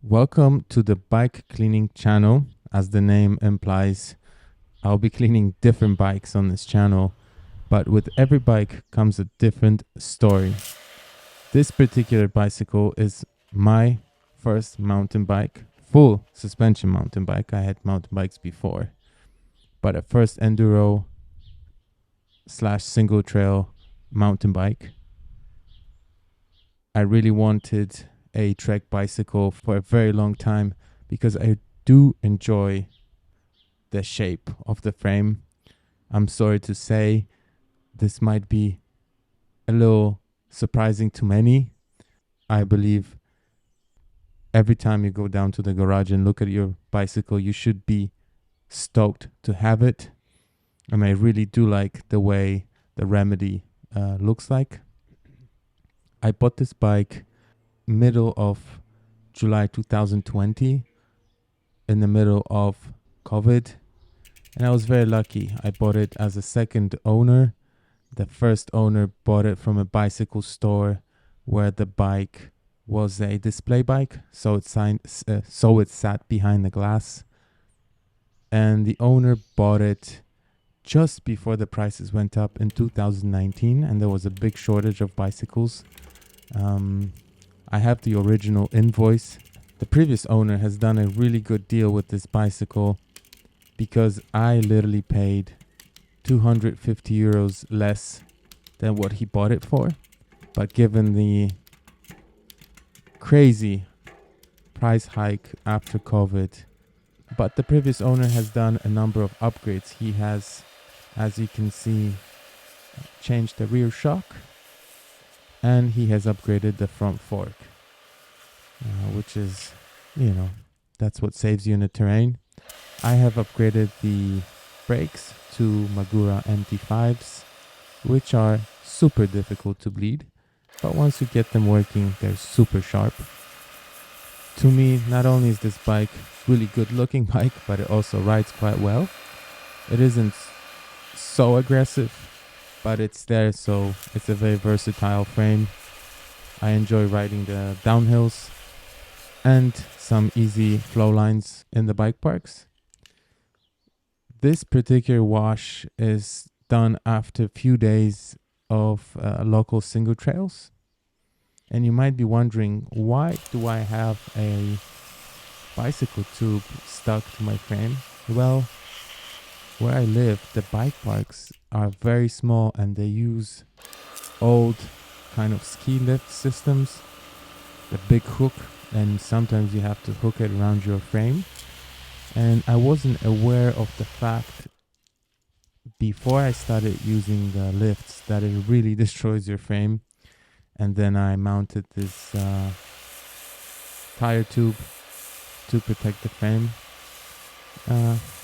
Welcome to the bike cleaning channel. As the name implies, I'll be cleaning different bikes on this channel, but with every bike comes a different story. This particular bicycle is my first mountain bike, full suspension mountain bike. I had mountain bikes before, but a first enduro slash single trail mountain bike. I really wanted a trek bicycle for a very long time because I do enjoy the shape of the frame. I'm sorry to say this might be a little surprising to many. I believe every time you go down to the garage and look at your bicycle, you should be stoked to have it. And I really do like the way the Remedy looks like. I bought this bike middle of July 2020, in the middle of COVID, and I was very lucky. I bought it as a second owner. The first owner bought it from a bicycle store where the bike was a display bike, so it sat behind the glass, and the owner bought it just before the prices went up in 2019, and there was a big shortage of bicycles. I have the original invoice. The previous owner has done a really good deal with this bicycle because I literally paid 250 euros less than what he bought it for. But given the crazy price hike after COVID, but the previous owner has done a number of upgrades. He has, as you can see, changed the rear shock, and he has upgraded the front fork, which is, that's what saves you in the terrain. I have upgraded the brakes to Magura MT5s, which are super difficult to bleed, but once you get them working, they're super sharp. To me, not only is this bike really good looking bike, but it also rides quite well. It isn't so aggressive, but it's there, so it's a very versatile frame. I enjoy riding the downhills and some easy flow lines in the bike parks. This particular wash is done after a few days of local single trails. And you might be wondering, why do I have a bicycle tube stuck to my frame? Well, where I live, the bike parks are very small and they use old kind of ski lift systems, the big hook, and sometimes you have to hook it around your frame. And I wasn't aware of the fact before I started using the lifts that it really destroys your frame. And then I mounted this tire tube to protect the frame.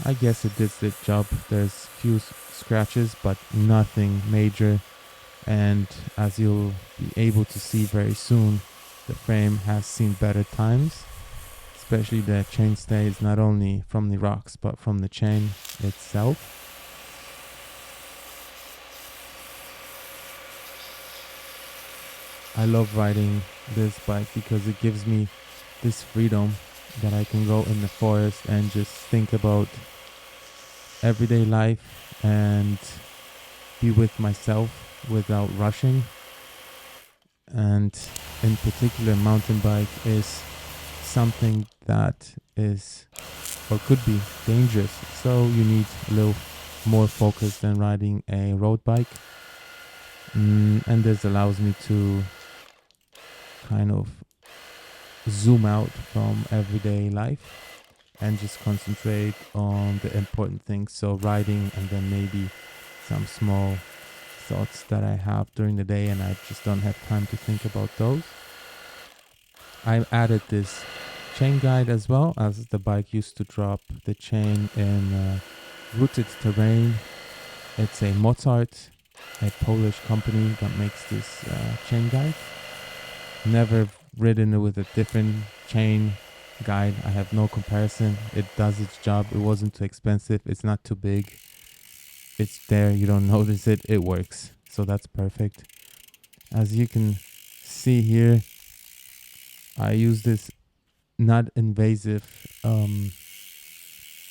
I guess it did its job. There's few scratches, but nothing major. And as you'll be able to see very soon, the frame has seen better times, especially the chain stays, not only from the rocks, but from the chain itself. I love riding this bike because it gives me this freedom that I can go in the forest and just think about everyday life and be with myself without rushing. And in particular, mountain bike is something that is or could be dangerous, so you need a little more focus than riding a road bike. And this allows me to kind of zoom out from everyday life and just concentrate on the important things, so riding and then maybe some small thoughts that I have during the day and I just don't have time to think about those. I added this chain guide as well, as the bike used to drop the chain in rooted terrain. It's a Mozart, a Polish company that makes this chain guide. Never ridden it with a different chain guide. I have no comparison. It does its job. It wasn't too expensive. It's not too big. It's there. You don't notice it. It works. So that's perfect. As you can see here, I use this not invasive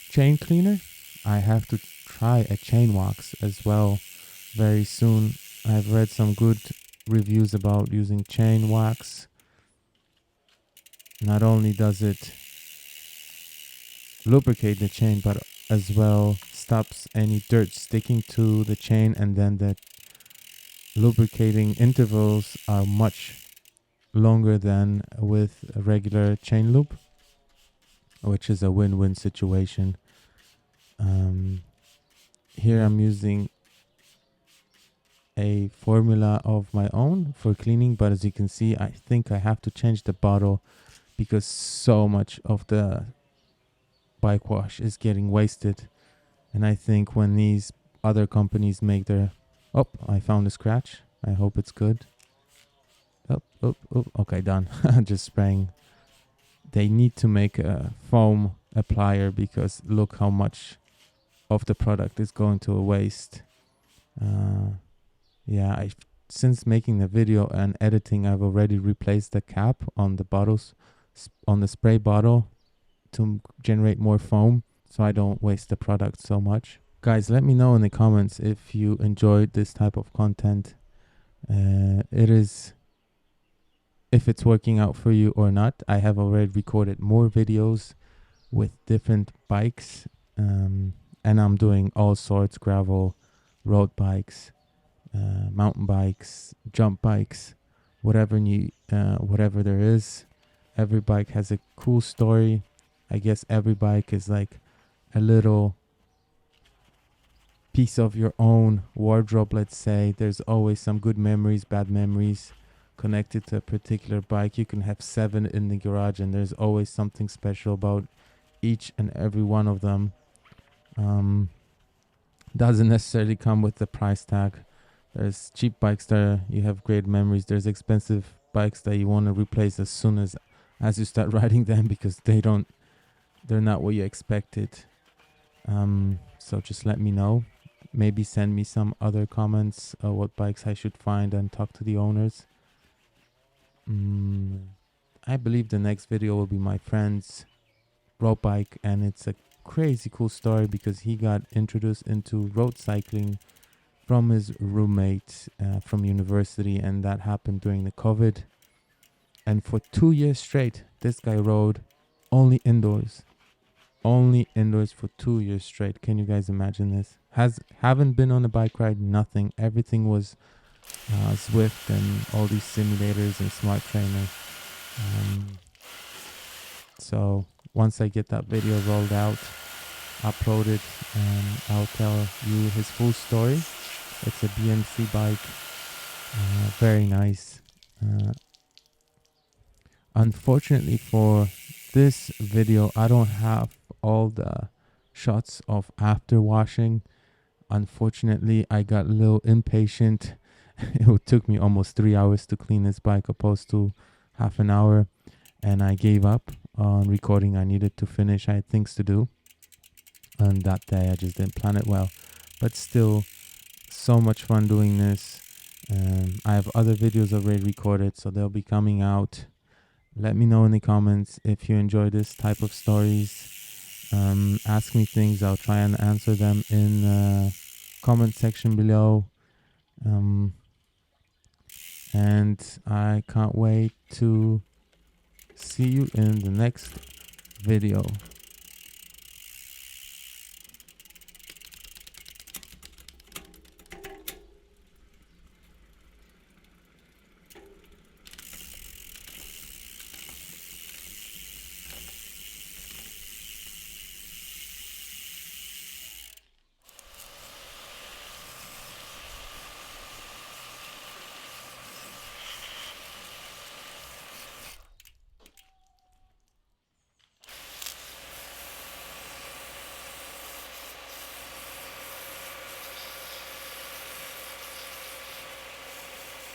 chain cleaner. I have to try a chain wax as well very soon. I've read some good reviews about using chain wax. Not only does it lubricate the chain, but as well stops any dirt sticking to the chain, and then the lubricating intervals are much longer than with a regular chain lube, which is a win-win situation. Here I'm using a formula of my own for cleaning, but as you can see, I think I have to change the bottle because so much of the bike wash is getting wasted. And I think when these other companies make their... Oh, I found a scratch. I hope it's good. Oh, okay, done. Just spraying. They need to make a foam applier because look how much of the product is going to a waste. Yeah, since making the video and editing, I've already replaced the cap on the bottles, on the spray bottle, to generate more foam so I don't waste the product so much. Guys, let me know in the comments if you enjoyed this type of content. If it's working out for you or not. I have already recorded more videos with different bikes, and I'm doing all sorts: gravel, road bikes, mountain bikes, jump bikes, whatever there is. Every bike has a cool story. I guess every bike is like a little piece of your own wardrobe, let's say. There's always some good memories, bad memories connected to a particular bike. You can have 7 in the garage and there's always something special about each and every one of them. Doesn't necessarily come with the price tag. There's cheap bikes that you have great memories. There's expensive bikes that you want to replace as soon as you start riding them because they're not what you expected. So just let me know. Maybe send me some other comments what bikes I should find and talk to the owners. I believe the next video will be my friend's road bike, and it's a crazy cool story because he got introduced into road cycling from his roommate from university, and that happened during the COVID. And for 2 years straight, this guy rode only indoors for 2 years straight. Can you guys imagine this? Haven't been on a bike ride, nothing. Everything was Zwift and all these simulators and smart trainer. So once I get that video rolled out, uploaded, I'll tell you his full story. It's a BMC bike, very nice. Unfortunately for this video, I don't have all the shots of after washing. Unfortunately, I got a little impatient. It took me almost 3 hours to clean this bike opposed to half an hour, and I gave up on recording. I needed to finish. I had things to do, and that day I just didn't plan it well, but still so much fun doing this. I have other videos already recorded, so they'll be coming out. Let me know in the comments if you enjoy this type of stories. Ask me things. I'll try and answer them in the comment section below. And I can't wait to see you in the next video.